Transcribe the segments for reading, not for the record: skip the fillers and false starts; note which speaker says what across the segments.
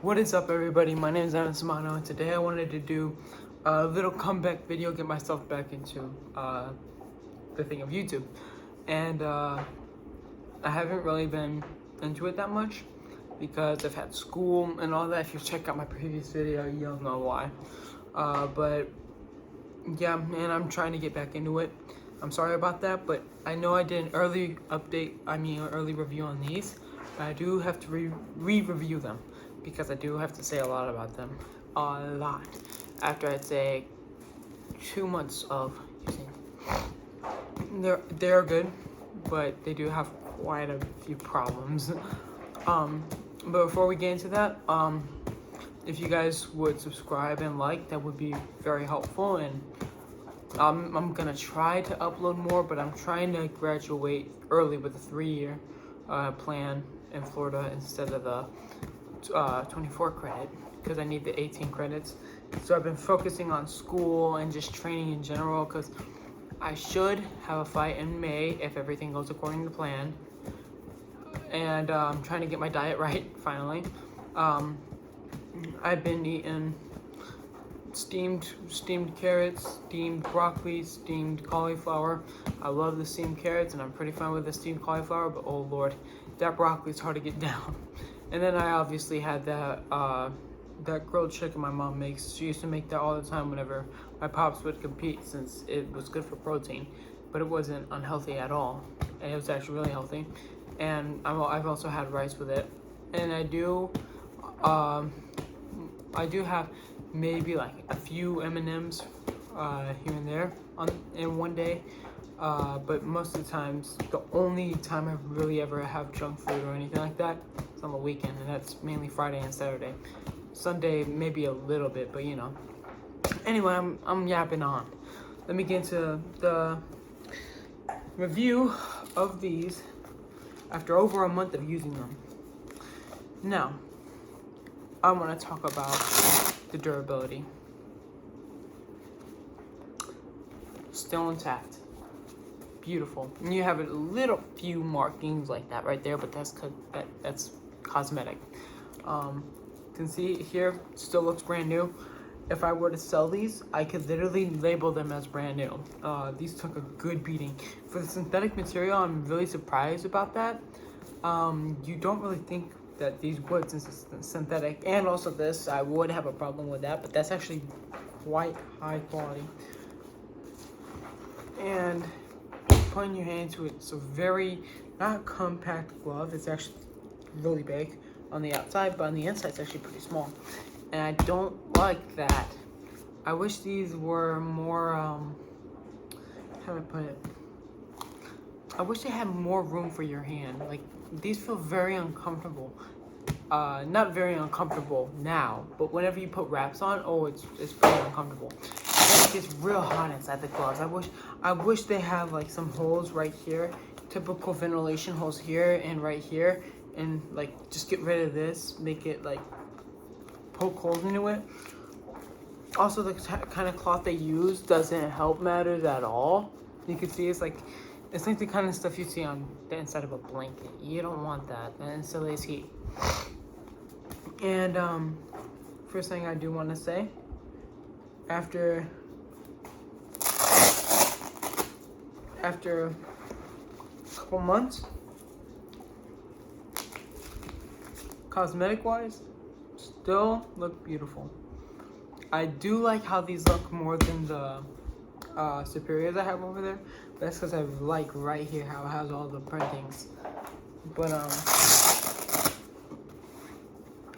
Speaker 1: What is up, everybody? My name is Anasimano, and today I wanted to do a little comeback video, get myself back into the thing of YouTube. And I haven't really been into it that much because I've had school and all that. If you check out my previous video, you'll know why. But yeah, and I'm trying to get back into it. I'm sorry about that, but I know I did an early review on these. But I do have to re-review them because I do have to say a lot about them. A lot. After I'd say 2 months of using. They're good, but they do have quite a few problems. But before we get into that, if you guys would subscribe and like, that would be very helpful. And I'm gonna try to upload more, but I'm trying to graduate early with a 3-year plan in Florida instead of the 24 credit, because I need the 18 credits. So I've been focusing on school and just training in general, because I should have a fight in May if everything goes according to plan. And I'm trying to get my diet right finally. I've been eating steamed carrots, steamed broccoli, steamed cauliflower. I love the steamed carrots, and I'm pretty fine with the steamed cauliflower, but oh lord, that broccoli is hard to get down. And then I obviously had that grilled chicken my mom makes. She used to make that all the time whenever my pops would compete, since it was good for protein, but it wasn't unhealthy at all, and it was actually really healthy. And I've also had rice with it, and I do have maybe like a few M&Ms here and there in one day, but most of the times, the only time I really ever have junk food or anything like that is on the weekend, and that's mainly Friday and Saturday. Sunday maybe a little bit, but you know. Anyway, I'm yapping on. Let me get into the review of these after over a month of using them. Now, I want to talk about the durability. Still intact. Beautiful. And you have a little few markings like that right there, but that's cosmetic. You can see here, still looks brand new. If I were to sell these, I could literally label them as brand new. These took a good beating. For the synthetic material, I'm really surprised about that. You don't really think that these would, since it's synthetic, and also this, I would have a problem with that, but that's actually quite high quality. And putting your hand into it, it's a very, not compact glove, it's actually really big on the outside, but on the inside it's actually pretty small. And I don't like that. I wish these were more, how do I put it? I wish they had more room for your hand. Like, these feel very uncomfortable. Not very uncomfortable now, but whenever you put wraps on, oh, it's very uncomfortable. And it gets real hot inside the gloves. I wish they have like some holes right here, typical ventilation holes here and right here, and like just get rid of this, make it like poke holes into it. Also, the kind of cloth they use doesn't help matters at all. You can see it's like the kind of stuff you see on the inside of a blanket. You don't want that. That insulates heat. And first thing I do want to say, after a couple months, cosmetic wise, still look beautiful. I do like how these look more than the superiors I have over there. That's because I like right here how it has all the printings. But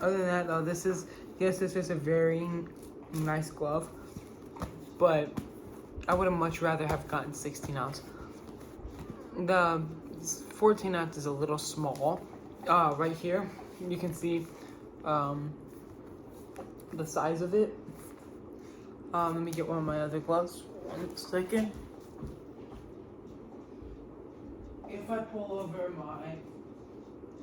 Speaker 1: other than that, though, this is a very nice glove, but I would have much rather have gotten 16 ounce. The 14 ounce is a little small. Right here, you can see the size of it. Let me get one of my other gloves. 1 second. If I pull over my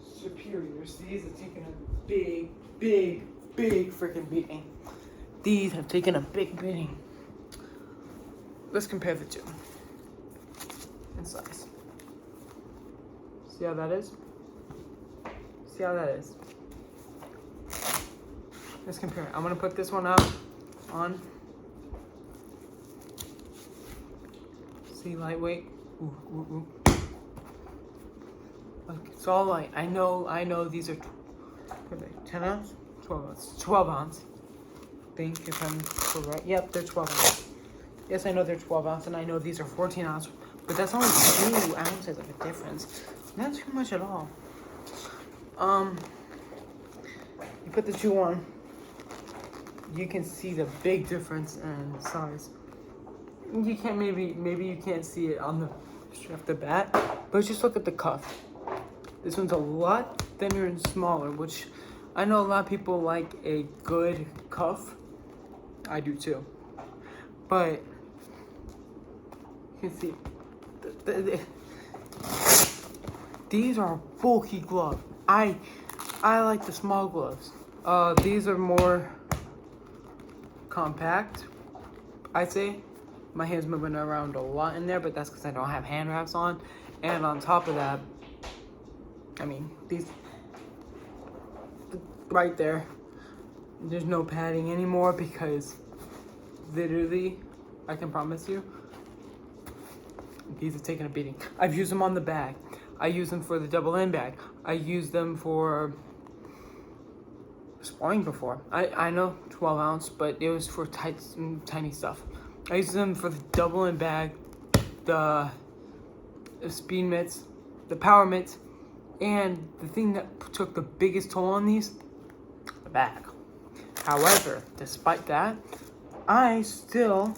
Speaker 1: superiors, these have taken a big freaking beating. These have taken a big beating. Let's compare the two in size. See how that is? See how that is? Let's compare it. I'm gonna put this one out on. See, lightweight. Ooh, ooh, ooh. Like, it's all light. I know these are 10 ounce, 12 ounce, 12 ounce. I think if I'm correct. Yep, they're 12 ounce. Yes, I know they're 12 ounce, and I know these are 14 ounce, but that's only 2 ounces of a difference. Not too much at all. You put the two on, you can see the big difference in size. You can't maybe you can't see it on the straight off the bat, but just look at the cuff. This one's a lot thinner and smaller, which I know a lot of people like a good cuff. I do too. But you can see these are bulky gloves. I like the small gloves. These are more compact, I'd say. My hand's moving around a lot in there, but that's because I don't have hand wraps on. And on top of that, I mean, these right there, there's no padding anymore because literally, I can promise you, these are taking a beating. I've used them on the bag. I use them for the double end bag. I used them for sparring before. I know 12 ounce, but it was for tiny stuff. I used them for the double end bag, the speed mitts, the power mitts, and the thing that took the biggest toll on these, the bag. However, despite that, I still,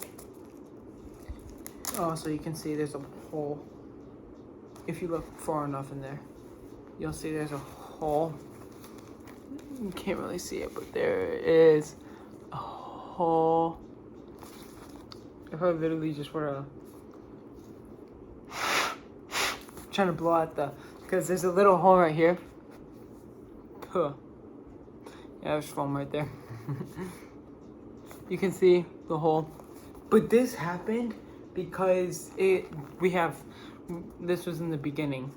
Speaker 1: so you can see there's a hole. If you look far enough in there, you'll see there's a hole. You can't really see it, but there is a hole. If I literally just were trying to blow out because there's a little hole right here. Huh. Yeah, there's foam right there. You can see the hole. But this happened because this was in the beginning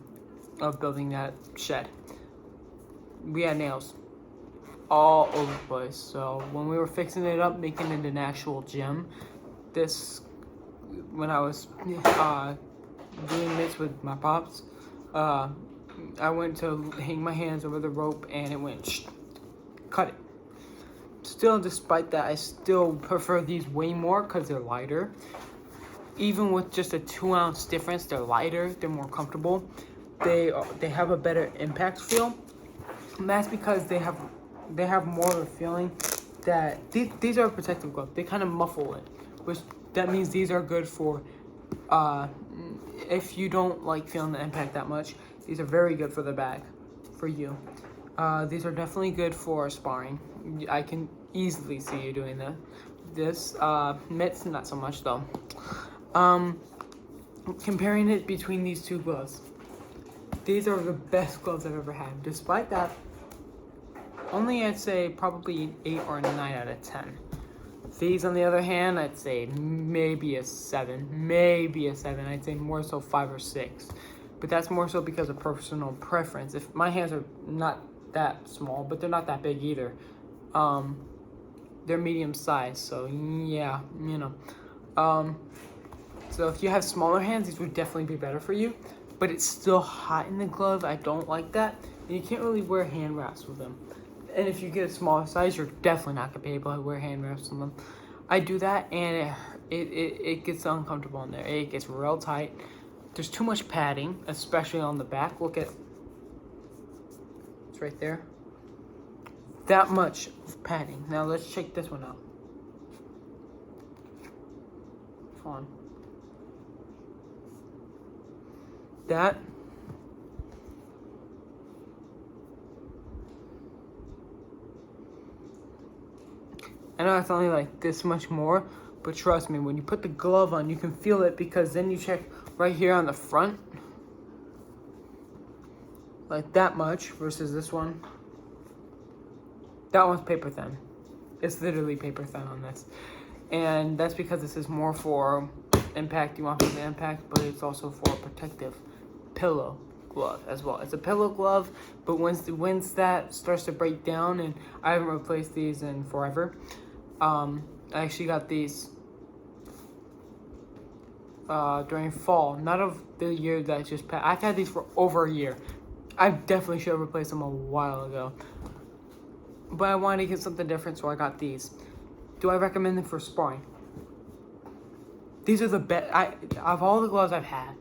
Speaker 1: of building that shed. We had nails all over the place. So when we were fixing it up, making it an actual gym, when I was doing this with my pops, I went to hang my hands over the rope and it went cut it. Still, despite that, I still prefer these way more because they're lighter. Even with just a 2 ounce difference, they're lighter, they're more comfortable. They have a better impact feel. And that's because they have more of a feeling that these are a protective glove. They kind of muffle it, which that means these are good for if you don't like feeling the impact that much. These are very good for the bag, for you. These are definitely good for sparring. I can easily see you doing that. This mitts, not so much though. Comparing it between these two gloves, these are the best gloves I've ever had. Despite that, only I'd say probably an 8 or a 9 out of 10. These, on the other hand, I'd say maybe a 7. Maybe a 7. I'd say more so 5 or 6. But that's more so because of personal preference. If my hands are not that small, but they're not that big either. They're medium size, so yeah, you know. So if you have smaller hands, these would definitely be better for you. But it's still hot in the glove. I don't like that. And you can't really wear hand wraps with them. And if you get a smaller size, you're definitely not gonna be able to wear hand wraps on them. I do that, and it gets uncomfortable in there. It gets real tight. There's too much padding, especially on the back. Look at it's right there. That much padding. Now let's check this one out. Come on. That. I know it's only like this much more, but trust me, when you put the glove on, you can feel it, because then you check right here on the front, like that much versus this one. That one's paper thin. It's literally paper thin on this. And that's because this is more for impact. You want the impact, but it's also for a protective pillow glove as well. It's a pillow glove, but once that starts to break down, and I haven't replaced these in forever. I actually got these during fall, not of the year that just passed. I've had these for over a year. I definitely should have replaced them a while ago, but I wanted to get something different, so I got these. Do I recommend them for sparring? These are the best. Of all the gloves I've had,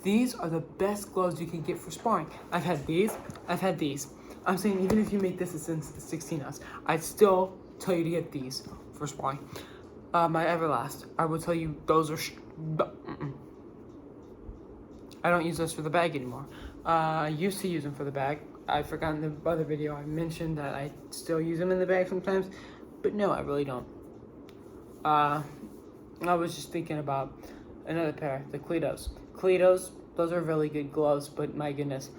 Speaker 1: these are the best gloves you can get for sparring. I've had these. I've had these. I'm saying even if you make this a 16 ounce, I'd still tell you to get these for sparring. My Everlast, I would tell you those are. I don't use those for the bag anymore. I used to use them for the bag. I forgot in the other video I mentioned that I still use them in the bag sometimes, but no, I really don't. I was just thinking about another pair, the Cletos. Cletos, those are really good gloves, but my goodness,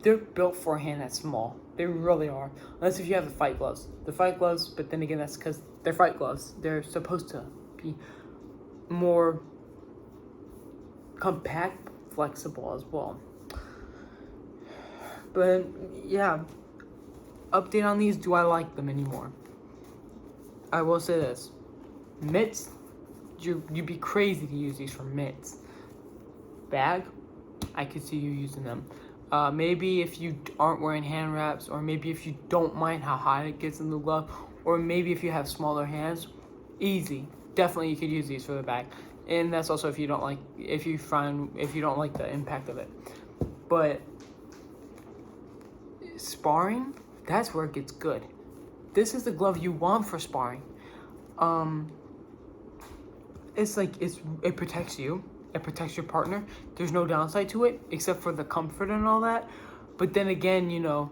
Speaker 1: they're built for a hand that's small. They really are. Unless if you have the fight gloves. The fight gloves, but then again, that's because they're fight gloves. They're supposed to be more compact, flexible as well. But yeah, update on these, do I like them anymore? I will say this. Mitts, you'd be crazy to use these for mitts. Bag, I could see you using them. Maybe if you aren't wearing hand wraps, or maybe if you don't mind how hot it gets in the glove, or maybe if you have smaller hands, easy. Definitely you could use these for the bag. And that's also if you don't like the impact of it. But sparring, that's where it gets good. This is the glove you want for sparring. It's like it protects you. It protects your partner. There's no downside to it except for the comfort and all that. But then again, you know,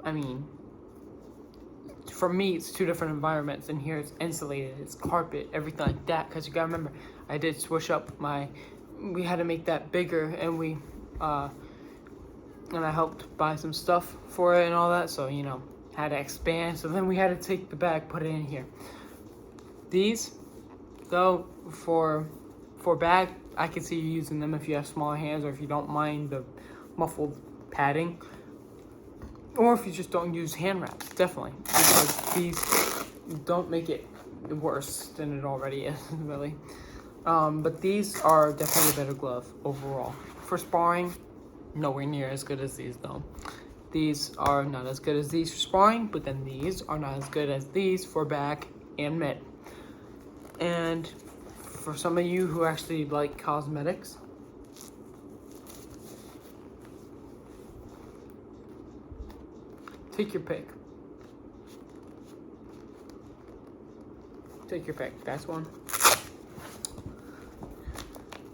Speaker 1: I mean, for me, it's two different environments, and here it's insulated, it's carpet, everything like that. Because you gotta remember, I did switch up we had to make that bigger, and and I helped buy some stuff for it and all that. So, you know, had to expand. So then we had to take the bag, put it in here. These, though, for bag, I can see you using them if you have smaller hands, or if you don't mind the muffled padding, or if you just don't use hand wraps. Definitely, because these don't make it worse than it already is, really. But these are definitely a better glove overall. For sparring, nowhere near as good as these though. These are not as good as these for sparring, but then these are not as good as these for back and mitt. And for some of you who actually like cosmetics, take your pick. Take your pick. That's one.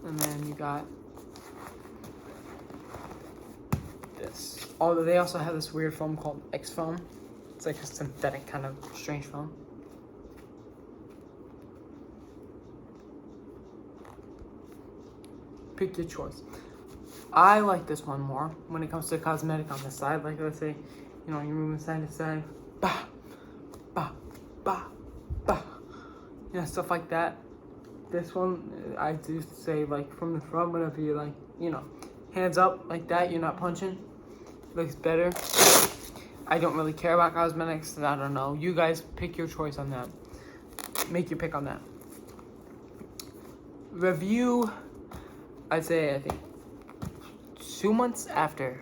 Speaker 1: And then you got this. Although they also have this weird foam called X foam. It's like a synthetic kind of strange foam. Pick your choice. I like this one more when it comes to cosmetic on the side. Like, let's say, you know, you're moving side to side, bah, bah, bah, bah, you know, stuff like that. This one, I do say, like, from the front, whenever you're, like, you know, hands up like that, you're not punching. Looks better. I don't really care about cosmetics. I don't know. You guys pick your choice on that. Make your pick on that. Review, I'd say, I think 2 months after.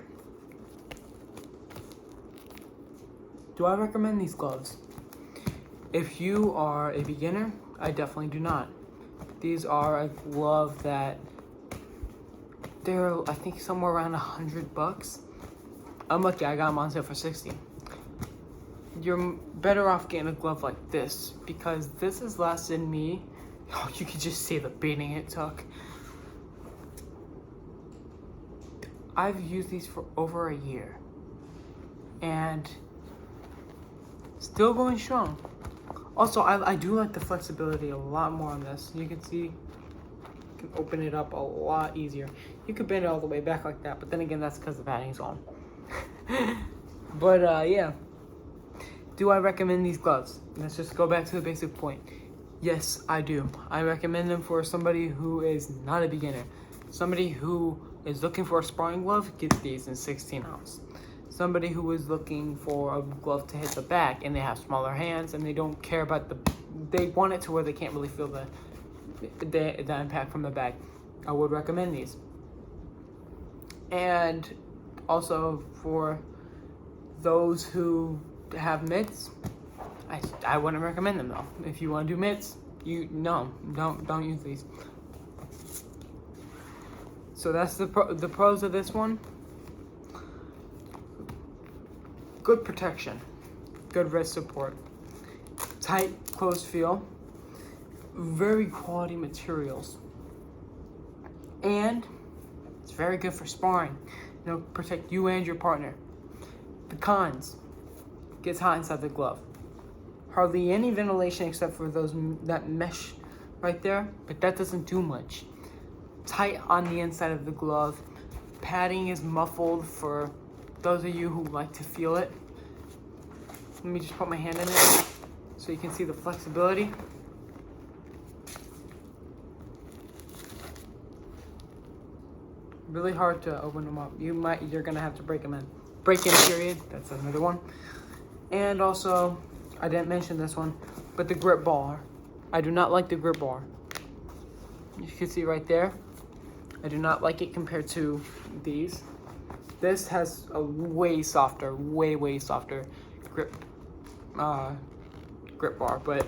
Speaker 1: Do I recommend these gloves? If you are a beginner, I definitely do not. These are a glove that they're, I think, somewhere around $100. I'm lucky I got them on sale for 60. You're better off getting a glove like this, because this has lasted me, oh, you can just see the beating it took. I've used these for over a year and still going strong. Also, I do like the flexibility a lot more on this. You can see, you can open it up a lot easier. You could bend it all the way back like that, but then again, that's because the padding's on. But yeah, do I recommend these gloves? Let's just go back to the basic point. Yes, I do. I recommend them for somebody who is not a beginner. Somebody who is looking for a sparring glove, get these in 16 ounce. Somebody who is looking for a glove to hit the back and they have smaller hands and they don't care about they want it to where they can't really feel the impact from the bag, I would recommend these. And also for those who have mitts, I wouldn't recommend them though. If you want to do mitts, don't use these. So that's the pros of this one. Good protection, good wrist support, tight, close feel, very quality materials, and it's very good for sparring. Protect you and your partner. The cons: gets hot inside the glove. Hardly any ventilation except for that mesh right there, but that doesn't do much. Tight on the inside of the glove. Padding is muffled for those of you who like to feel it. Let me just put my hand in it so you can see the flexibility. Really hard to open them up. You're gonna have to break them in. Break in period, that's another one. And also, I didn't mention this one, but the grip bar. I do not like the grip bar. You can see right there. I do not like it compared to these. This has a way softer grip bar, but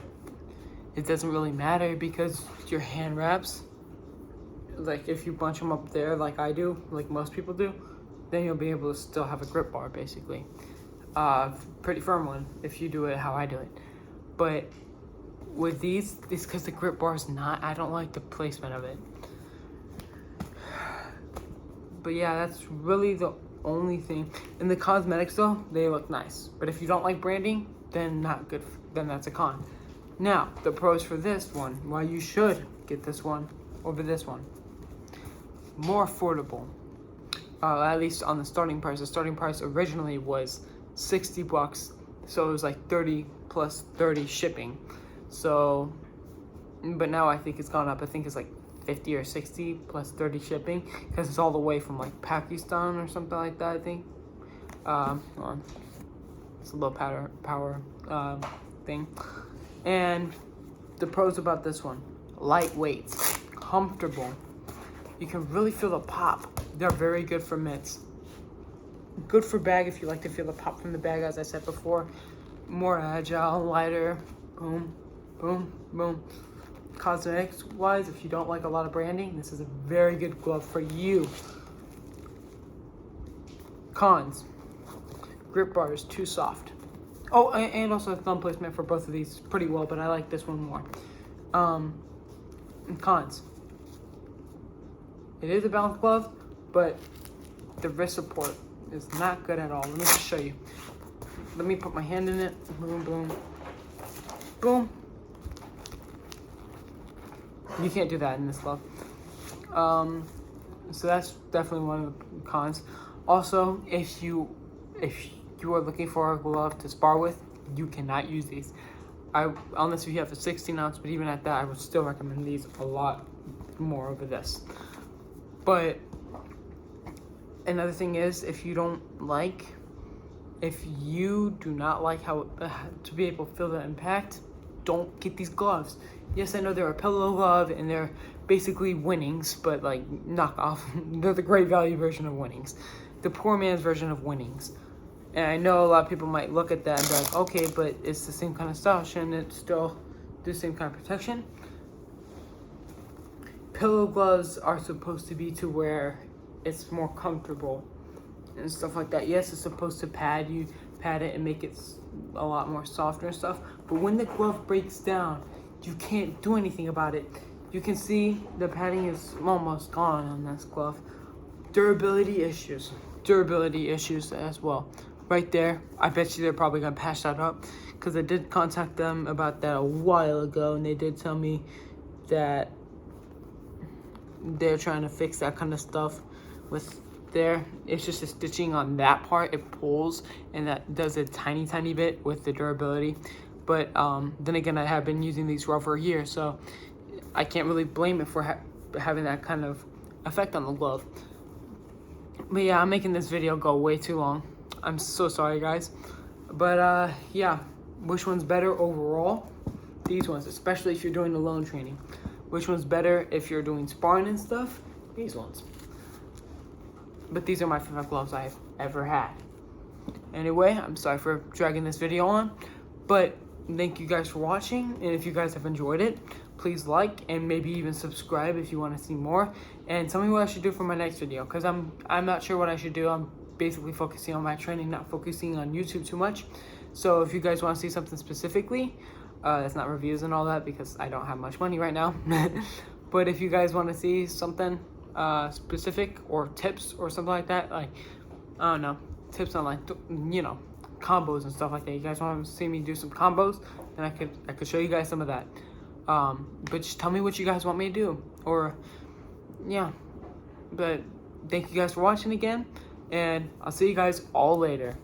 Speaker 1: it doesn't really matter because your hand wraps, like if you bunch them up there like I do, like most people do, then you'll be able to still have a grip bar basically. Pretty firm one if you do it how I do it. But with these, it's because the grip bar is not, I don't like the placement of it. But yeah, that's really the only thing. And the cosmetics though, they look nice. But if you don't like branding, then not good. Then that's a con. Now, the pros for this one, why you should get this one over this one. More affordable. At least on the starting price. The starting price originally was $60, so it was like 30 plus 30 shipping. So, but now I think it's gone up. I think it's like 50 or 60 plus 30 shipping because it's all the way from like Pakistan or something like that, I think. It's a low power thing. And the pros about this one: lightweight, comfortable. You can really feel the pop. They're very good for mitts. Good for bag if you like to feel the pop from the bag, as I said before. More agile, lighter. Boom, boom, boom. Cosmetics wise, if you don't like a lot of branding, this is a very good glove for you. Cons: grip bar is too soft. Oh, and also the thumb placement for both of these pretty well, but I like this one more. Cons: it is a balanced glove, but the wrist support is not good at all. Let me just show you. Let me put my hand in it. Boom, boom, boom. You can't do that in this glove. So that's definitely one of the cons. Also, if you are looking for a glove to spar with, you cannot use these. Unless you have a 16 ounce, but even at that, I would still recommend these a lot more over this. But another thing is, if you do not like how to be able to feel the impact, don't get these gloves. Yes, I know they're a pillow glove and they're basically winnings, but like knockoff. They're the great value version of winnings, the poor man's version of winnings. And I know a lot of people might look at that and be like, okay, but it's the same kind of style. Shouldn't it still do the same kind of protection? Pillow gloves are supposed to be to where it's more comfortable and stuff like that. Yes, it's supposed to pad it and make it a lot more softer and stuff. But when the glove breaks down, you can't do anything about it. You can see the padding is almost gone on this glove. Durability issues as well. Right there, I bet you they're probably gonna patch that up, because I did contact them about that a while ago, and they did tell me that they're trying to fix that kind of stuff with there. It's just the stitching on that part, it pulls, and that does a tiny bit with the durability. But then again, I have been using these for over a year, so I can't really blame it for having that kind of effect on the glove. But yeah, I'm making this video go way too long. I'm so sorry, guys. But yeah, which one's better overall? These ones, especially if you're doing alone training. Which one's better if you're doing sparring and stuff? These ones. But these are my favorite gloves I've ever had. Anyway, I'm sorry for dragging this video on, but thank you guys for watching. And if you guys have enjoyed it, please like and maybe even subscribe if you want to see more. And tell me what I should do for my next video, because I'm not sure what I should do. I'm basically focusing on my training, not focusing on YouTube too much. So if you guys want to see something specifically, that's not reviews and all that, because I don't have much money right now. But if you guys want to see something specific or tips or something like that, like, I don't know, tips on, like, you know, combos and stuff like that. You guys want to see me do some combos, then I could show you guys some of that. But just tell me what you guys want me to do, or yeah. But thank you guys for watching again, and I'll see you guys all later.